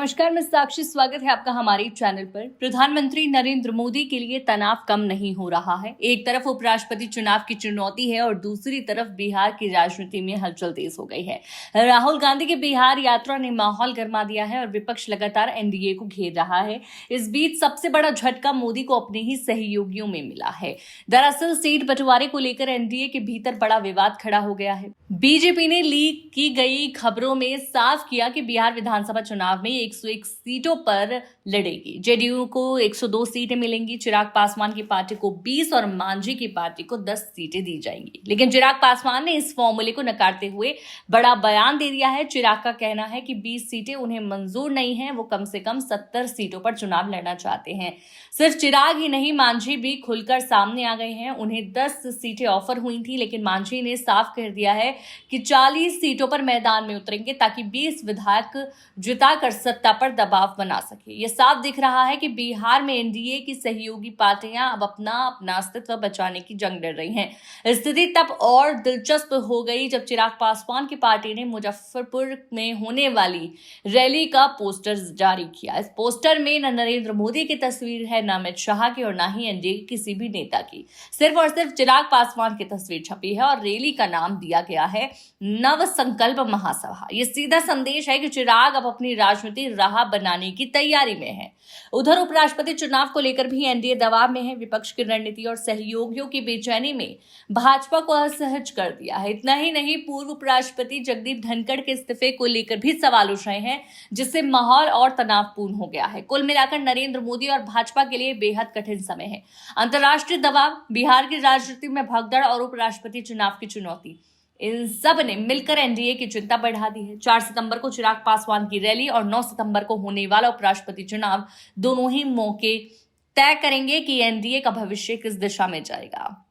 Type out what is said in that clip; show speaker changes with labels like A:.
A: नमस्कार, मैं साक्षी। स्वागत है आपका हमारे चैनल पर। प्रधानमंत्री नरेंद्र मोदी के लिए तनाव कम नहीं हो रहा है। एक तरफ उपराष्ट्रपति चुनाव की चुनौती है और दूसरी तरफ बिहार की राजनीति में हलचल तेज हो गई है। राहुल गांधी की बिहार यात्रा ने माहौल गर्मा दिया है और विपक्ष लगातार एनडीए को घेर रहा है। इस बीच सबसे बड़ा झटका मोदी को अपने ही सहयोगियों में मिला है। दरअसल सीट बंटवारे को लेकर एनडीए के भीतर बड़ा विवाद खड़ा हो गया है। बीजेपी ने लीक की गई खबरों में साफ किया कि बिहार विधानसभा चुनाव में 101 सीटों पर लड़ेगी। जेडीयू को 102 सीटें मिलेंगी। चिराग पासवान की पार्टी को 20 और मांझी की पार्टी को 10 सीटें दी जाएंगी। लेकिन चिराग पासवान ने इस फॉर्मूले को नकारते हुए बड़ा बयान दे दिया है। चिराग का कहना है कि 20 सीटें उन्हें मंजूर नहीं है। वो कम से कम 70 सीटों पर चुनाव लड़ना चाहते हैं। सिर्फ चिराग ही नहीं, मांझी भी खुलकर सामने आ गए हैं। उन्हें 10 सीटें ऑफर हुई थी, लेकिन मांझी ने साफ कह दिया है कि 40 सीटों पर मैदान में उतरेंगे ताकि 20 विधायक जिताकर सत्ता पर दबाव बना सके। ये साफ दिख रहा है कि बिहार में एनडीए की सहयोगी पार्टियां अब अपना अस्तित्व बचाने की जंग लड़ रही हैं। स्थिति तब और दिलचस्प हो गई जब चिराग पासवान की पार्टी ने मुजफ्फरपुर में होने वाली रैली का पोस्टर जारी किया। इस पोस्टर में न नरेंद्र मोदी की तस्वीर है, न अमित शाह की और न ही एनडीए के किसी भी नेता की। सिर्फ और सिर्फ चिराग पासवान की तस्वीर छपी है और रैली का नाम दिया गया है नव संकल्प महासभा। ये सीधा संदेश है कि चिराग अब अपनी राजनीति राह बनाने की तैयारी में है। उधर उपराष्ट्रपति चुनाव को लेकर भी एनडीए दबाव में है। विपक्ष की रणनीति और सहयोगियों की बेचैनी में भाजपा को असहज कर दिया है। इतना ही नहीं, पूर्व उपराष्ट्रपति जगदीप धनखड़ के इस्तीफे को लेकर भी सवाल उठ रहे हैं, जिससे माहौल और तनावपूर्ण हो गया है। कुल मिलाकर नरेंद्र मोदी और भाजपा के लिए बेहद कठिन समय है। अंतर्राष्ट्रीय दबाव, बिहार की राजनीति में भगदड़ और उपराष्ट्रपति चुनाव की चुनौती, इन सब ने मिलकर एनडीए की चिंता बढ़ा दी है। 4 सितंबर को चिराग पासवान की रैली और 9 सितंबर को होने वाला उपराष्ट्रपति चुनाव दोनों ही मौके तय करेंगे कि एनडीए का भविष्य किस दिशा में जाएगा।